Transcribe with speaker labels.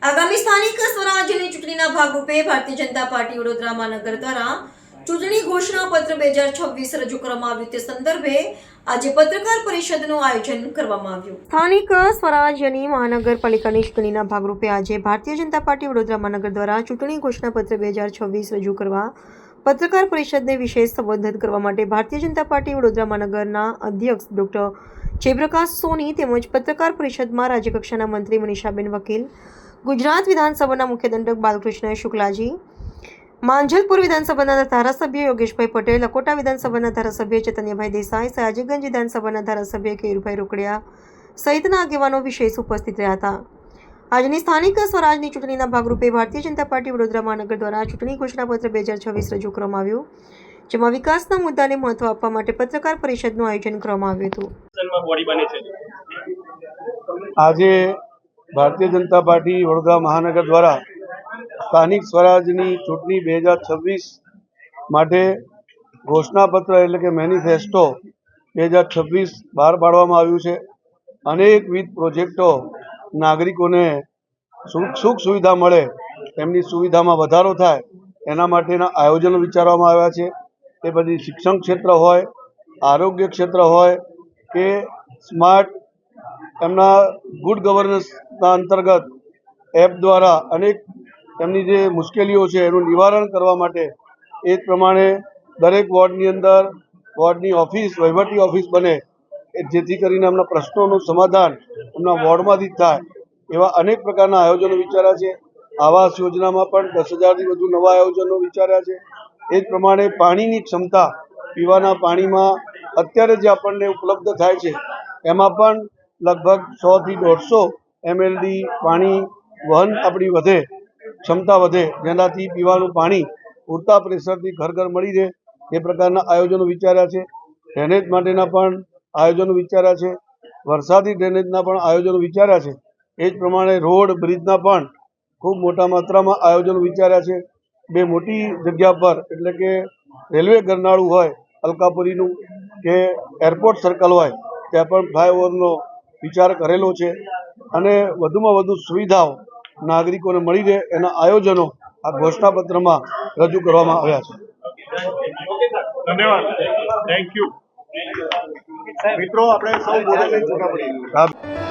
Speaker 1: આગામી સ્થાનિક સ્વરાજ્યની ચૂંટણીના ભાગરૂપે ભારતીય જનતા પાર્ટી વડોદરા મહાનગર દ્વારા ચૂંટણી ઘોષણા પત્ર 2026 રજૂ કરવામાં આવ્યું તે સંદર્ભે આજે પત્રકાર પરિષદનું આયોજન કરવામાં આવ્યું। સ્થાનિક સ્વરાજ્યની મહાનગરપાલિકાની ચૂંટણીના ભાગરૂપે આજે ભારતીય જનતા પાર્ટી વડોદરા મહાનગર દ્વારા ચૂંટણી ઘોષણા પત્ર 2026 રજૂ કરવા પત્રકાર પરિષદને વિશેષ સંબોધન કરવા માટે ભારતીય જનતા પાર્ટી વડોદરા મહાનગરના અધ્યક્ષ ડોક્ટર જયપ્રકાશ સોની તેમજ પત્રકાર પરિષદમાં રાજ્યકક્ષાના મંત્રી મનીષાબેન વકીલ, ગુજરાત વિધાનસભાના મુખ્ય દંડક બાલકૃષ્ણ શુક્લાજી, માંજલપુર વિધાનસભાના ધારાસભ્ય યોગેશભાઈ પટેલ, અકોટા વિધાનસભાના ધારાસભ્ય ચૈતન્યભાઈ દેસાઈ, સયાજીગંજ વિધાનસભાના ધારાસભ્ય કેયુરભાઈ રોકડિયા સહિતના આગેવાનો વિશેષ ઉપસ્થિત રહ્યા હતા। આજની સ્થાનિક સ્વરાજની ચૂંટણીના ભાગરૂપે ભારતીય જનતા પાર્ટી વડોદરા મહાનગર દ્વારા ચૂંટણી ઘોષણાપત્ર 2026 રજૂ કરવામાં આવ્યું, જેમાં વિકાસના મુદ્દાને મહત્વ આપવા માટે પત્રકાર પરિષદનું આયોજન કરવામાં આવ્યું હતું।
Speaker 2: આજે ભારતીય જનતા પાર્ટી વડોદરા મહાનગર દ્વારા સ્થાનિક સ્વરાજની ચૂંટણી 2026 માટે ઘોષણાપત્ર એટલે કે મેનિફેસ્ટો 2026 બહાર પાડવામાં આવ્યું છે। અનેકવિધ પ્રોજેક્ટો નાગરિકોને સુખ સુવિધા મળે, એમની સુવિધામાં વધારો થાય એના માટેના આયોજનો વિચારવામાં આવ્યા છે। એ બધી શિક્ષણ ક્ષેત્ર હોય, આરોગ્ય ક્ષેત્ર હોય કે સ્માર્ટ એમના ગુડ ગવર્નન્સના અંતર્ગત એપ દ્વારા અનેક એમની જે મુશ્કેલીઓ છે એનું નિવારણ કરવા માટે એ જ પ્રમાણે દરેક વોર્ડની અંદર વોર્ડની ઓફિસ, વહીવટી ઓફિસ બને જેથી કરીને એમના પ્રશ્નોનું સમાધાન એમના વોર્ડમાંથી જ થાય એવા અનેક પ્રકારના આયોજનો વિચાર્યા છે। આવાસ યોજનામાં પણ 10,000થી વધુ નવા આયોજનો વિચાર્યા છે। એ જ પ્રમાણે પાણીની ક્ષમતા, પીવાના પાણીમાં અત્યારે જે આપણને ઉપલબ્ધ થાય છે એમાં પણ લગભગ 100થી 150 mld પાણી વહન આપણી વધે, ક્ષમતા વધે, જેનાથી પીવાનું પાણી પૂરતા પ્રેશરથી ઘર ઘર મળી રહે એ પ્રકારના આયોજનો વિચાર્યા છે। ડ્રેનેજ માટેના પણ આયોજનો વિચાર્યા છે, વરસાદી ડ્રેનેજના પણ આયોજનો વિચાર્યા છે। એ જ પ્રમાણે રોડ, બ્રિજના પણ ખૂબ મોટા માત્રામાં આયોજનો વિચાર્યા છે। બે મોટી જગ્યા પર એટલે કે રેલવે ગરનાળું હોય અલકાપુરીનું કે એરપોર્ટ સર્કલ હોય ત્યાં પણ ફ્લાયઓવરનો વિચાર કરેલો છે અને વધુમાં વધુ સુવિધાઓ નાગરિકોને મળી રહે એના આયોજનો આ ઘોષણાપત્રમાં રજૂ કરવામાં આવ્યા છે।
Speaker 3: ધન્યવાદ, થેન્ક યુ મિત્રો, આપણે સૌ બોલે